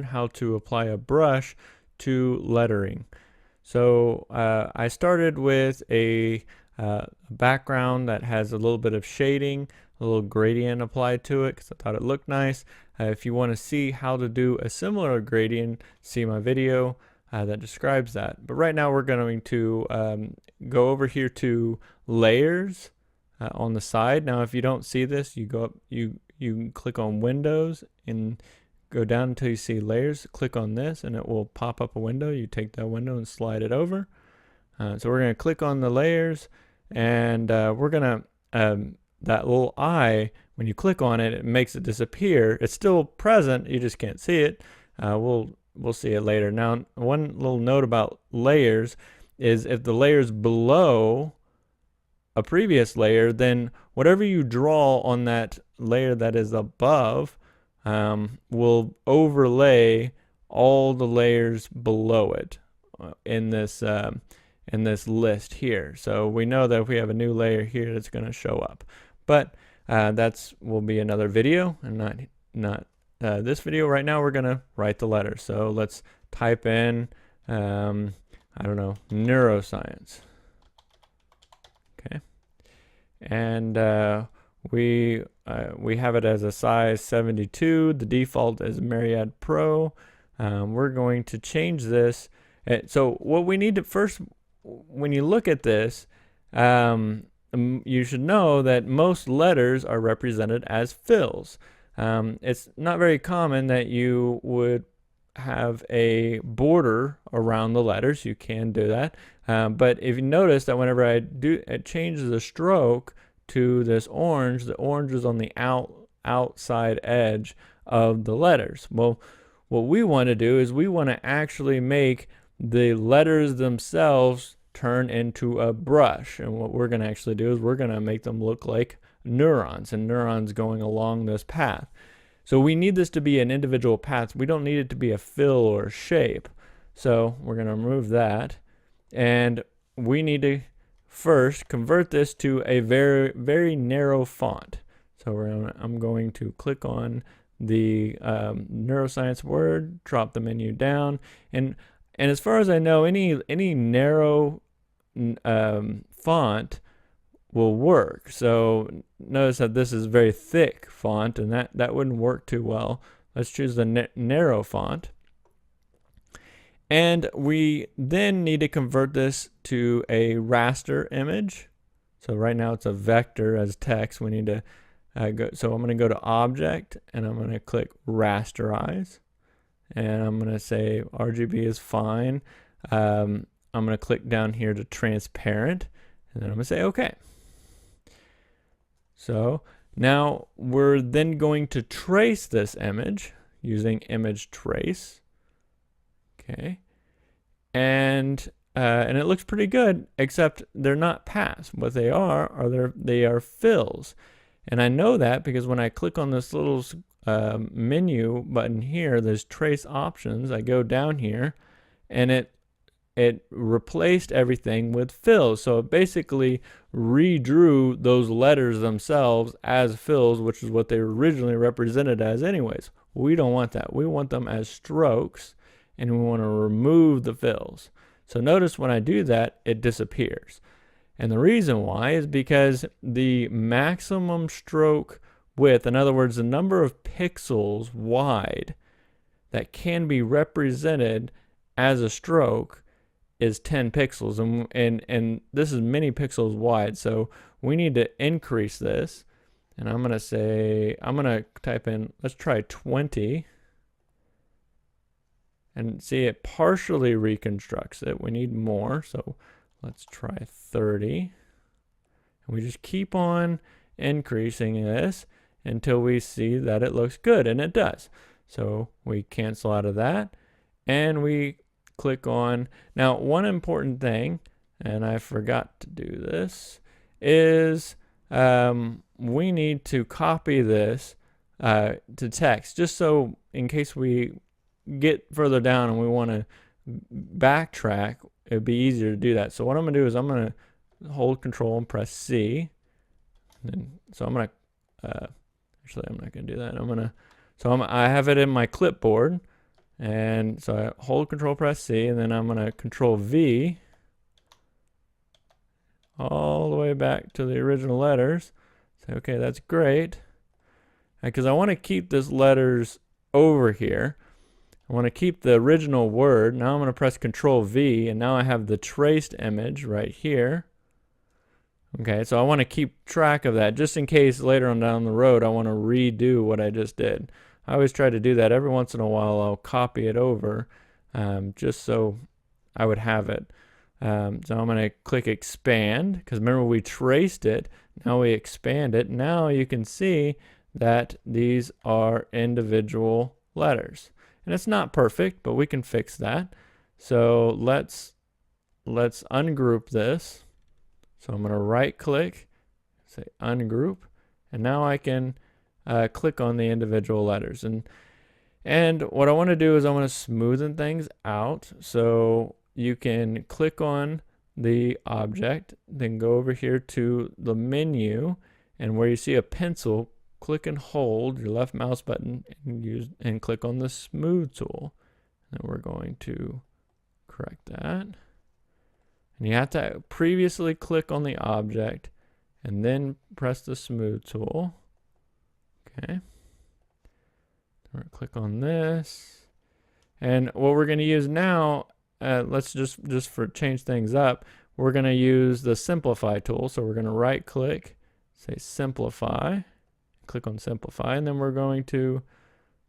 how to apply a brush to lettering. So I started with a background that has a little bit of shading, a little gradient applied to it because I thought it looked nice. If you want to see how to do a similar gradient, see my video that describes that. But right now we're going to go over here to layers on the side. Now if you don't see this, you go up, you click on Windows and go down until you see layers. Click on this and it will pop up a window. You take that window and slide it over. So we're going to click on the layers, and we're going to that little eye, when you click on it, it makes it disappear. It's still present, you just can't see it. We'll see it later. Now, one little note about layers is if the layer's below a previous layer, then whatever you draw on that layer that is above will overlay all the layers below it in this list here. So we know that if we have a new layer here, it's going to show up. But will be another video, and not this video. Right now we're going to write the letters. So let's type in, I don't know, neuroscience. Okay. And we have it as a size 72. The default is Myriad Pro. We're going to change this. So what we need to first, when you look at this, you should know that most letters are represented as fills. It's not very common that you would have a border around the letters. You can do that. But if you notice that whenever it changes the stroke to this orange, the orange is on the outside edge of the letters. Well, what we want to do is we want to actually make the letters themselves turn into a brush. And what we're going to actually do is we're going to make them look like neurons, and neurons going along this path. So we need this to be an individual path. We don't need it to be a fill or a shape. So we're going to remove that. And we need to first convert this to a very, very narrow font. So I'm going to click on the neuroscience word, drop the menu down, and as far as I know, any narrow font will work. So notice that this is very thick font, and that wouldn't work too well. Let's choose the narrow font. And we then need to convert this to a raster image. So right now it's a vector as text. We need to so I'm going to go to Object, and I'm going to click Rasterize. And I'm going to say RGB is fine. I'm going to click down here to Transparent, and then I'm going to say OK. So now we're then going to trace this image using Image Trace. Okay. And it looks pretty good, except they're not paths. What they are they are fills. And I know that because when I click on this little menu button here, there's trace options. I go down here, and it replaced everything with fills. So it basically redrew those letters themselves as fills, which is what they were originally represented as anyways. We don't want that. We want them as strokes, and we want to remove the fills. So notice when I do that, it disappears. And the reason why is because the maximum stroke width, in other words, the number of pixels wide that can be represented as a stroke is 10 pixels. And this is many pixels wide. So we need to increase this. And I'm going to type in, let's try 20. And see, it partially reconstructs it. We need more. So let's try 30. And we just keep on increasing this until we see that it looks good, and it does. So we cancel out of that, and we click on, now one important thing, and I forgot to do this, is we need to copy this to text, just so in case we get further down and we want to backtrack, it'd be easier to do that. So what I'm going to do is I'm going to hold Control and press C. So I'm going to, actually I'm not going to do that. I have it in my clipboard, And so I hold Control press C, and then I'm going to Control V all the way back to the original letters. Say, okay, that's great. Because I want to keep this letters over here. I want to keep the original word. Now I'm going to press Control V, and now I have the traced image right here. Okay, so I want to keep track of that just in case later on down the road I want to redo what I just did. I always try to do that. Every once in a while I'll copy it over just so I would have it. So I'm going to click expand, because remember we traced it. Now we expand it. Now you can see that these are individual letters. And it's not perfect, but we can fix that. So let's ungroup this. So I'm going to right click, say ungroup, and now I can click on the individual letters. And what I want to do is I want to smoothen things out. So you can click on the object, then go over here to the menu, and where you see a pencil, click and hold your left mouse button and click on the smooth tool. And we're going to correct that. And you have to previously click on the object and then press the smooth tool. Okay. We're going to click on this. And what we're going to use now, let's just for change things up, we're going to use the simplify tool. So we're going to right click, say simplify, click on simplify, and then we're going to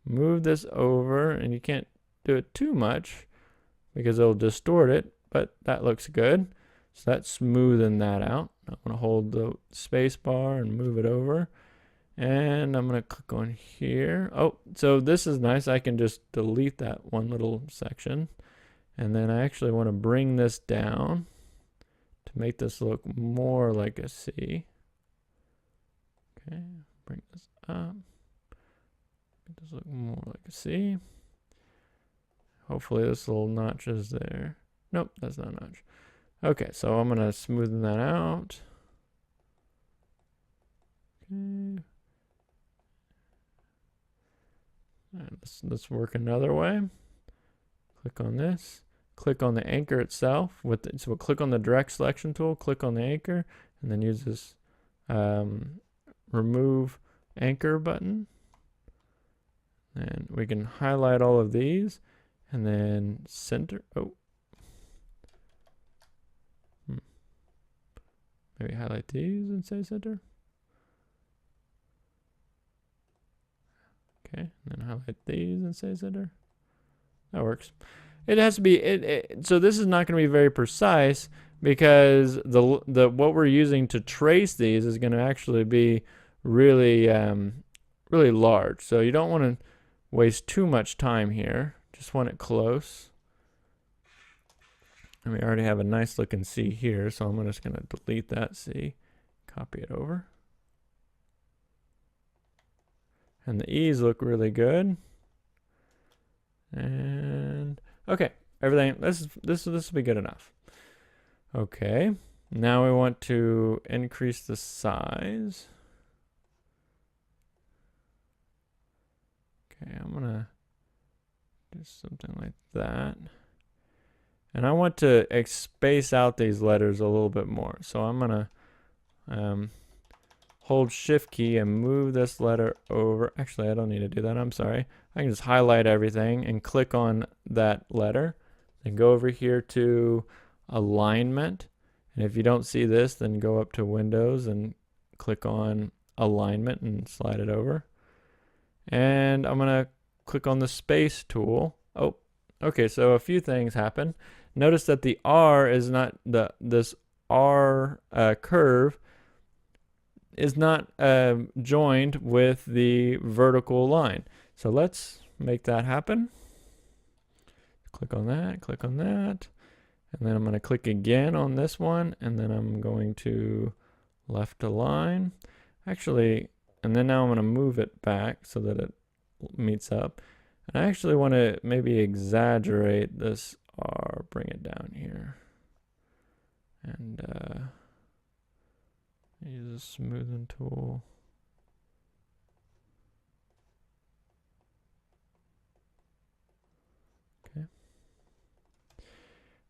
move this over, and you can't do it too much because it'll distort it, but that looks good. So that's smoothing that out. I'm going to hold the space bar and move it over. And I'm going to click on here. Oh, so this is nice. I can just delete that one little section. And then I actually want to bring this down to make this look more like a C. Okay, bring this up. Make this look more like a C. Hopefully this little notch is there. Nope, that's not a notch. Okay, so I'm going to smoothen that out. Okay. All right, let's work another way. Click on this. Click on the anchor itself. So we'll click on the direct selection tool, click on the anchor, and then use this remove anchor button. And we can highlight all of these and then center. Oh. Maybe highlight these and say center. Okay, and then highlight these and say center. That works. It has to be so this is not going to be very precise because the what we're using to trace these is going to actually be really really large. So you don't want to waste too much time here. Just want it close. And we already have a nice looking C here, so I'm just going to delete that C, copy it over. And the E's look really good. And okay, everything, this will be good enough. Okay, now we want to increase the size. Okay, I'm gonna do something like that. And I want to space out these letters a little bit more. So I'm gonna hold Shift key and move this letter over. Actually, I don't need to do that. I'm sorry. I can just highlight everything and click on that letter. Then go over here to alignment. And if you don't see this, then go up to Windows and click on alignment and slide it over. And I'm going to click on the space tool. Oh, okay. So a few things happen. Notice that the R is not this R curve is not joined with the vertical line. So let's make that happen. Click on that, and then I'm going to click again on this one, and then I'm going to left align. Actually, and then now I'm going to move it back so that it meets up. And I actually want to maybe exaggerate this R, bring it down here. And use a smoothing tool.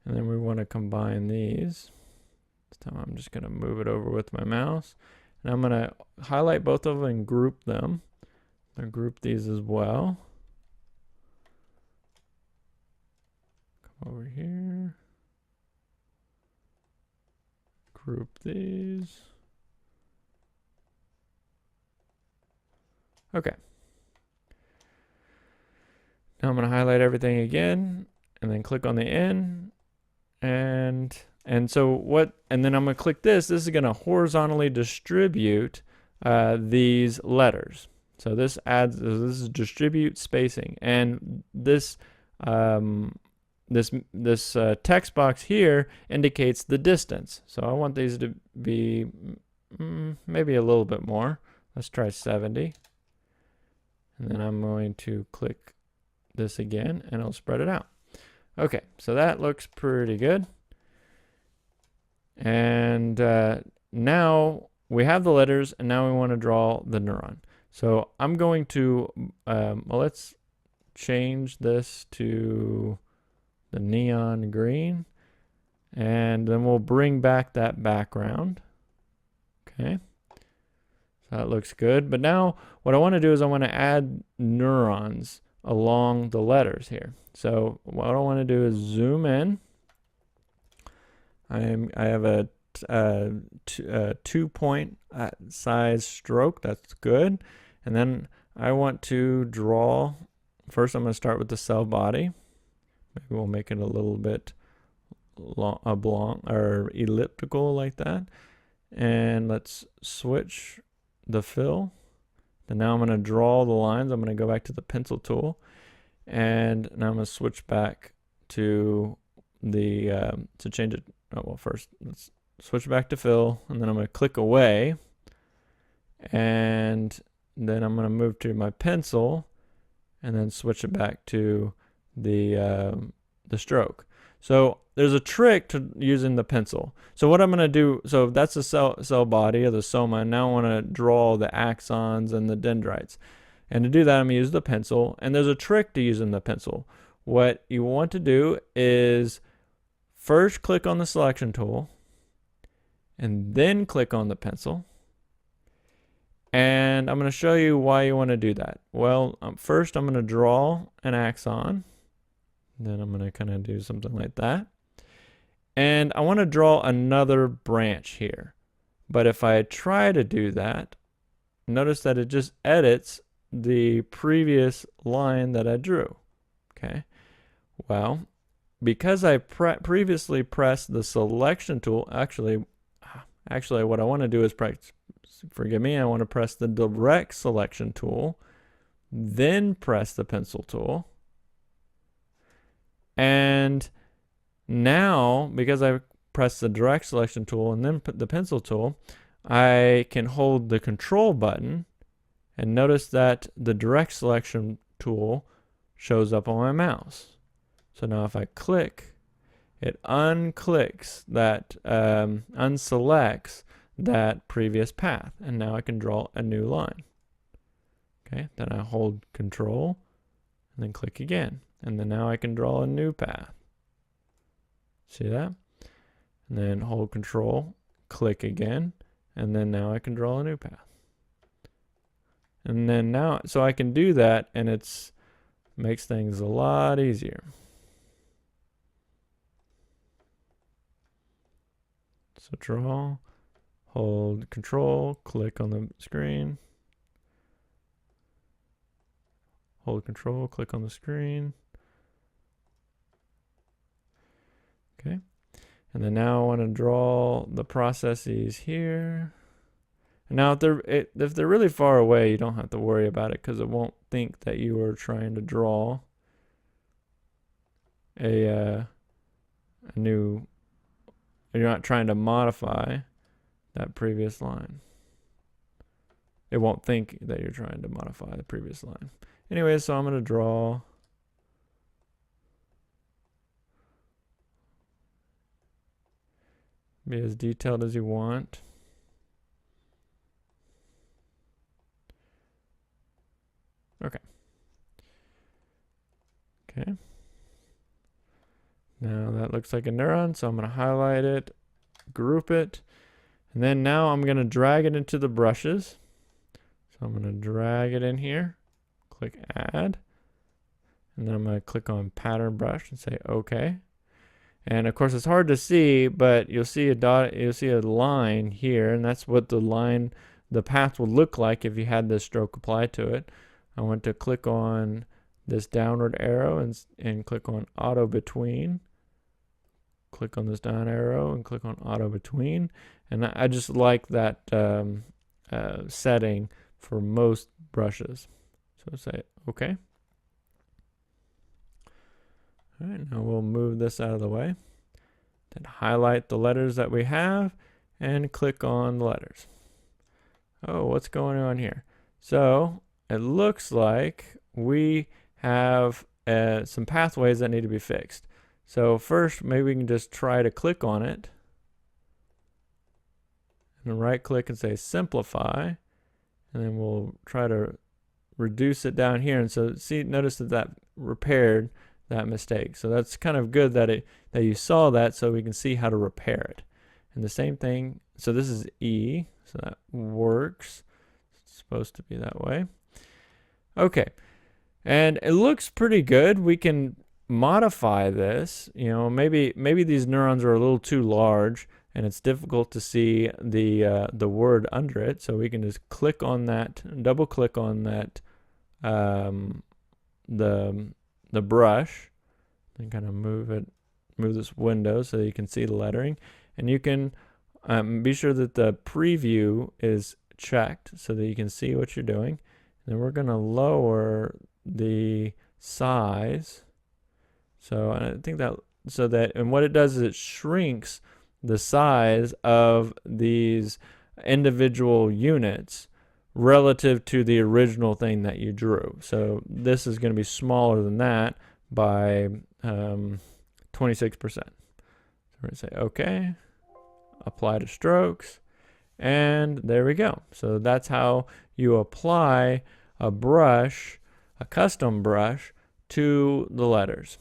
And then we want to combine these. This time I'm just going to move it over with my mouse. And I'm going to highlight both of them and group them. I'll group these as well. Come over here. Group these. Okay. Now I'm going to highlight everything again and then click on the N. And so what, and then I'm going to click this. This is going to horizontally distribute these letters. So this adds, this is distribute spacing. And this text box here indicates the distance. So I want these to be maybe a little bit more. Let's try 70. And then I'm going to click this again and it'll spread it out. Okay, so that looks pretty good. And now we have the letters and now we want to draw the neuron. So I'm going to, well, let's change this to the neon green, and then we'll bring back that background. Okay, so that looks good. But now what I want to do is I want to add neurons along the letters here. So what I want to do is zoom in. I have a 2-point size stroke. That's good. And then I want to draw. First, I'm going to start with the cell body. Maybe we'll make it a little bit oblong or elliptical like that. And let's switch the fill. And now I'm going to draw the lines. I'm going to go back to the pencil tool. And now I'm going to switch back to the, to change it. Oh, well, first let's switch back to fill. And then I'm going to click away. And then I'm going to move to my pencil and then switch it back to the stroke. So there's a trick to using the pencil. So what I'm going to do, so that's the cell body of the soma. And now I want to draw the axons and the dendrites. And to do that, I'm going to use the pencil. And there's a trick to using the pencil. What you want to do is first click on the selection tool and then click on the pencil. And I'm going to show you why you want to do that. Well, first I'm going to draw an axon. Then I'm going to kind of do something like that. And I want to draw another branch here. But if I try to do that, notice that it just edits the previous line that I drew. Okay. Well, because I previously pressed the selection tool, actually what I want to do is forgive me, I want to press the direct selection tool, then press the pencil tool. And now, because I pressed the direct selection tool and then put the pencil tool, I can hold the control button and notice that the direct selection tool shows up on my mouse. So now if I click, it unclicks that, unselects that previous path. And now I can draw a new line. Okay, then I hold control and then click again. And then now I can draw a new path. See that? And then hold control, click again, and then now I can draw a new path. And then now, so I can do that and it's makes things a lot easier. So draw, hold control, click on the screen. Hold control, click on the screen. Okay. And then now I want to draw the processes here. And now if they're really far away, you don't have to worry about it because it won't think that you are trying to draw a new, you're not trying to modify that previous line. It won't think that you're trying to modify the previous line. Anyway, so I'm going to draw be as detailed as you want. Okay. Okay. Now that looks like a neuron, so I'm going to highlight it, group it, and then now I'm going to drag it into the brushes. So I'm going to drag it in here, click add, and then I'm going to click on pattern brush and say OK. And of course it's hard to see, but you'll see a line here, and that's what the path would look like if you had this stroke applied to it. I want to click on this downward arrow and click on auto between. Click on this down arrow and click on auto between. And I just like that setting for most brushes. So say OK. All right, now we'll move this out of the way. Then highlight the letters that we have and click on the letters. Oh, what's going on here? So it looks like we have some pathways that need to be fixed. So first, maybe we can just try to click on it. And right click and say simplify. And then we'll try to reduce it down here. And so notice that repaired that mistake. So that's kind of good that you saw that, so we can see how to repair it. And the same thing, so this is E, so that works. It's supposed to be that way. Okay, and it looks pretty good. We can modify this. You know, maybe these neurons are a little too large and it's difficult to see the word under it. So we can just click on that, double click on that, the brush, and kind of move this window so you can see the lettering, and you can be sure that the preview is checked so that you can see what you're doing. And then we're going to lower the size. So I think and what it does is it shrinks the size of these individual units relative to the original thing that you drew. So this is going to be smaller than that by 26%. So we're going to say OK, apply to strokes, and there we go. So that's how you apply a brush, a custom brush, to the letters.